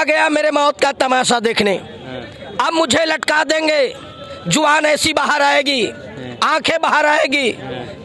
आ गया मेरे मौत का तमाशा देखने। अब मुझे लटका देंगे, जुबान ऐसी बाहर आएगी, आंखें बाहर आएगी,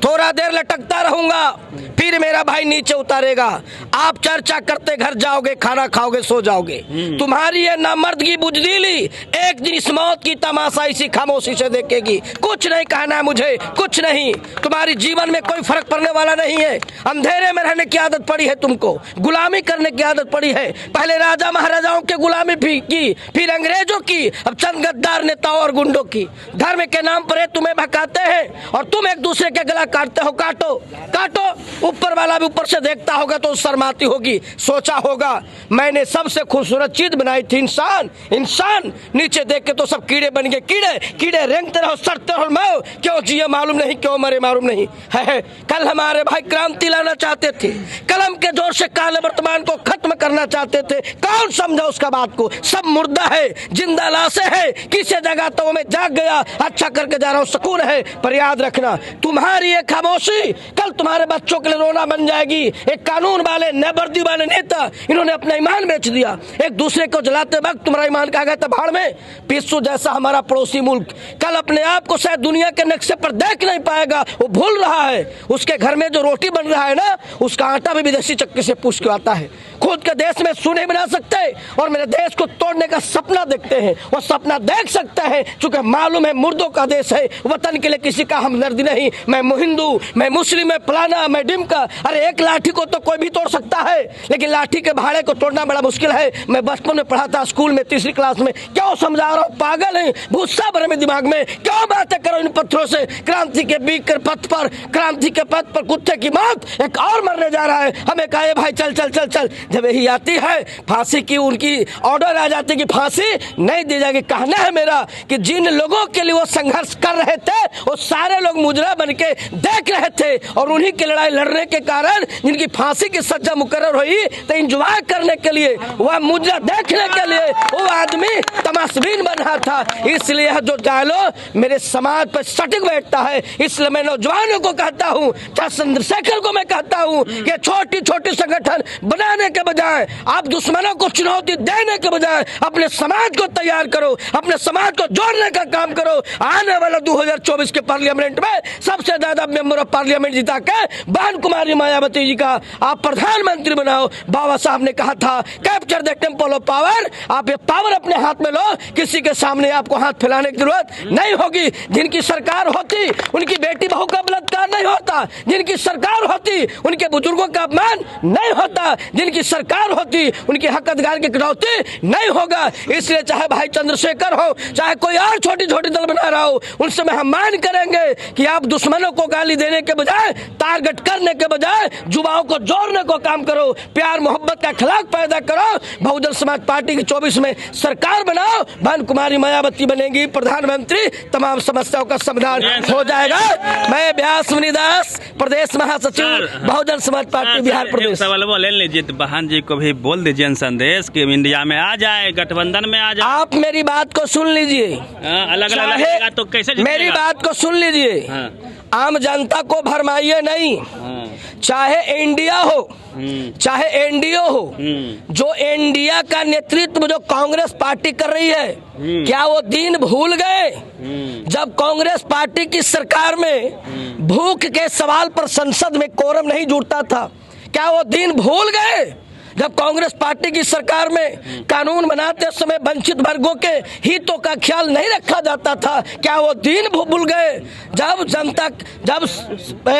थोड़ा देर लटकता रहूंगा, फिर मेरा भाई नीचे उतारेगा। आप चर्चा करते घर जाओगे, खाना खाओगे, सो जाओगे। तुम्हारी ये नामर्दगी बुजदिली एक दिन इस मौत की तमाशा इसी खामोशी से देखेगी। कुछ नहीं कहना है मुझे, कुछ नहीं। तुम्हारी जीवन में कोई फर्क पड़ने वाला नहीं है। अंधेरे में रहने की आदत पड़ी है तुमको, गुलामी करने की आदत पड़ी है। पहले राजा महाराजाओं के गुलामी की, फिर अंग्रेजों की, अब चंद गद्दार नेताओं और गुंडों की। धर्म के नाम पर तुम्हें भकाते हैं और तुम एक दूसरे के गला काटते हो। काटो काटो, ऊपर वाला भी ऊपर से देखता होगा तो शर्माती होगी। सोचा होगा मैंने सबसे खूबसूरत चीज बनाई थी, इंसान। इंसान नीचे देख के तो सब कीड़े बन गए। कीड़े कीड़े रेंगते रहो, सड़ते रहो। मैं क्यों जिए मालूम नहीं, क्यों मरे मालूम नहीं है। कल हमारे भाई क्रांति लाना चाहते थे, कलम के जोर से काले वर्तमान को खत्म करना चाहते थे। कौन समझा उसका बात को? सब मुर्दा है, जिंदा लाशें है। किसी जगह तो मैं जाग गया, अच्छा करके जा रहा हूँ, सुकून है। पर याद रखना, तुम्हारी ये खामोशी कल तुम्हारे बच्चों के लिए रोना बन जाएगी। एक कानून वाले, वर्दी वाले नेता, इन्होंने अपना ईमान बेच दिया। एक दूसरे को जलाते वक्त तुम्हारा ईमान कहा गया था भाड़ में। पिस्सू जैसा हमारा पड़ोसी मुल्क कल अपने आप को शायद दुनिया के नक्शे पर देख नहीं पाएगा। वो भूल रहा है उसके घर में जो रोटी बन रहा है ना, उसका आटा भी विदेशी चक्की से पूछ के आता है। खुद के देश में सुने बना सकते और मेरे देश को तोड़ने का सपना देखते हैं। वो सपना देख सकते हैं चूंकि मालूम है मुर्दों का देश है। वतन के लिए किसी का हमदर्दी नहीं। मैं हिंदू, मैं मुस्लिम, मैं फलाना, मैं डिमका। अरे एक लाठी को तो कोई भी तोड़ सकता है, लेकिन लाठी के भाड़े को तोड़ना बड़ा मुश्किल है। मैं बचपन में पढ़ा था स्कूल में 3री क्लास में। क्यों समझा रहा हूँ? पागल है, गुस्सा भरे में दिमाग में। क्यों बातें करो इन पत्थरों से? क्रांति के बीच पथ पर, क्रांति के पथ पर कुत्ते की मौत एक और मरने जा रहा है। हमें कहे भाई चल चल चल चल। जब यही आती है फांसी की, उनकी ऑर्डर आ जाती है कि फांसी नहीं दी जाएगी। कहना है मेरा कि जिन लोगों के लिए वो संघर्ष कर रहे थे वो सारे लोग मुजरा बन के देख रहे थे, और उन्हीं की लड़ाई लड़ने के कारण जिनकी फांसी की सजा मुकर्रर हुई तो इंजॉय करने के लिए, वह मुजरा देखने के लिए वो आदमी तमाशबीन बन रहा था। इसलिए जो डायलॉग मेरे समाज पर सटीक बैठता है। इसलिए मैं नौजवानों को कहता हूँ, चंद्रशेखर को मैं कहता हूँ कि छोटी छोटी संगठन बनाने के बजाय, आप दुश्मनों को चुनौती देने के बजाय अपने समाज को तैयार करो, अपने समाज को जोड़ने का काम करो। आने वाला 2024 के पार्लियामेंट में सबसे ज्यादा मेंबर ऑफ पार्लियामेंट जिता के बहन कुमारी मायावती जी का आप प्रधानमंत्री बनाओ। बाबा साहब ने कहा था capture the temple of power. आप ये पावर अपने हाथ में लो, किसी के सामने आपको हाथ फैलाने की जरूरत नहीं होगी। जिनकी सरकार होती उनकी बेटी बहू का बलात्कार नहीं होता, जिनकी सरकार होती उनके बुजुर्गों का अपमान नहीं होता, जिनकी सरकार होती उनकी हक अधिकार की कटौती नहीं होगा। इसलिए चाहे भाई चंद्रशेखर हो, चाहे कोई और छोटी छोटी दल बना रहा हो, उनसे मैं हम मान करेंगे कि आप दुश्मनों को गाली देने के बजाय, टारगेट करने के बजाय युवाओं को जोड़ने को काम करो, प्यार मोहब्बत का अखलाक पैदा करो। बहुजन समाज पार्टी की 24 में सरकार बनाओ, बहन कुमारी मायावती बनेगी प्रधानमंत्री, तमाम समस्याओं का समाधान हो जाएगा। मैं व्यास मुनिदास, प्रदेश महासचिव बहुजन समाज पार्टी बिहार प्रदेश। सवाल बोले लीजिए, बहन जी को भी बोल दीजिए संदेश कि इंडिया में आ जाए, गठबंधन में आ जाए। आप मेरी बात को सुन लीजिए, अलग अलग तो कैसे मेरी बात को सुन लीजिए। आम जनता को भरमाइए नहीं, चाहे इंडिया हो चाहे एनडीए हो। जो इंडिया का नेतृत्व जो कांग्रेस पार्टी कर रही है, क्या वो दिन भूल गए जब कांग्रेस पार्टी की सरकार में भूख के सवाल पर संसद में कोरम नहीं जुड़ता था? क्या वो दिन भूल गए जब कांग्रेस पार्टी की सरकार में कानून बनाते समय वंचित वर्गों के हितों का ख्याल नहीं रखा जाता था? क्या वो दिन भूल गए जब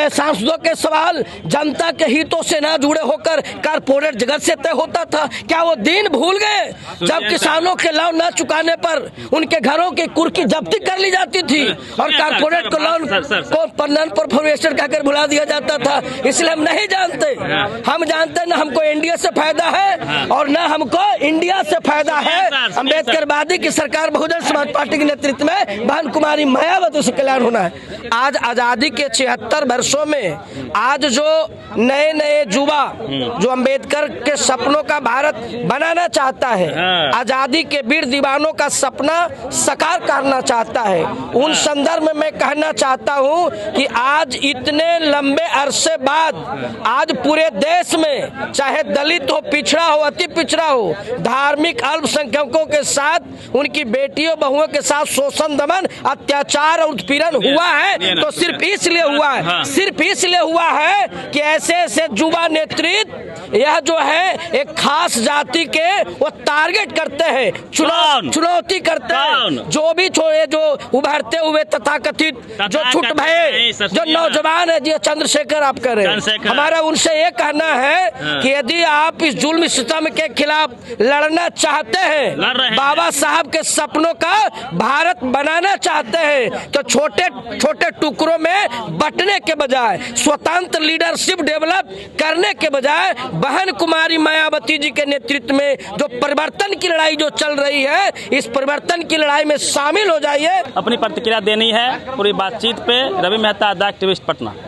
सांसदों के सवाल जनता के हितों से ना जुड़े होकर कारपोरेट जगत से तय होता था? क्या वो दिन भूल गए जब किसानों के लोन न चुकाने पर उनके घरों की कुर्की जब्ती कर ली जाती थी और कारपोरेट को लोन को नॉन परफॉर्मेशन कहकर भुला दिया जाता था? इसलिए हम नहीं जानते, हम जानते न हमको एनडीए से फायदा है और न हमको इंडिया से फायदा है। अम्बेडकरवादी की सरकार बहुजन समाज पार्टी के नेतृत्व में बहन कुमारी मायावती से कल्याण होना है। आज आजादी के 76 वर्षों में आज जो नए नए युवा जो अम्बेडकर के सपनों का भारत बनाना चाहता है, आजादी के वीर दीवानों का सपना साकार करना चाहता है, उन संदर्भ में मैं कहना चाहता हूं कि आज इतने लंबे अरसे बाद आज पूरे देश में चाहे दलित हो, हो, पिछड़ा हो, अति पिछड़ा हो, धार्मिक अल्पसंख्यकों के साथ, उनकी बेटियों बहुओं के साथ शोषण, दमन, अत्याचार और उत्पीड़न हुआ है तो सिर्फ इसलिए हुआ है, हाँ। सिर्फ इसलिए हुआ है कि ऐसे ऐसे युवा नेतृत्व यह जो है एक खास जाति के वो टारगेट करते हैं, चुनौती करते हैं। जो भी छोड़े, जो उभरते हुए तथाकथित जो छुट भये जो नौजवान है, जी चंद्रशेखर आप कह रहे हैं, हमारा उनसे ये कहना है कि यदि आप इस जुल्म सिस्टम के खिलाफ लड़ना चाहते हैं, बाबा साहब के सपनों का भारत बनाना चाहते हैं, तो छोटे छोटे टुकड़ों में बंटने के बजाय, स्वतंत्र लीडरशिप डेवलप करने के बजाय, बहन कुमारी मायावती जी के नेतृत्व में जो परिवर्तन की लड़ाई जो चल रही है, इस परिवर्तन की लड़ाई में शामिल हो जाइए। अपनी प्रतिक्रिया देनी है पूरी बातचीत पे। Ravi Mehta, the activist, Patna.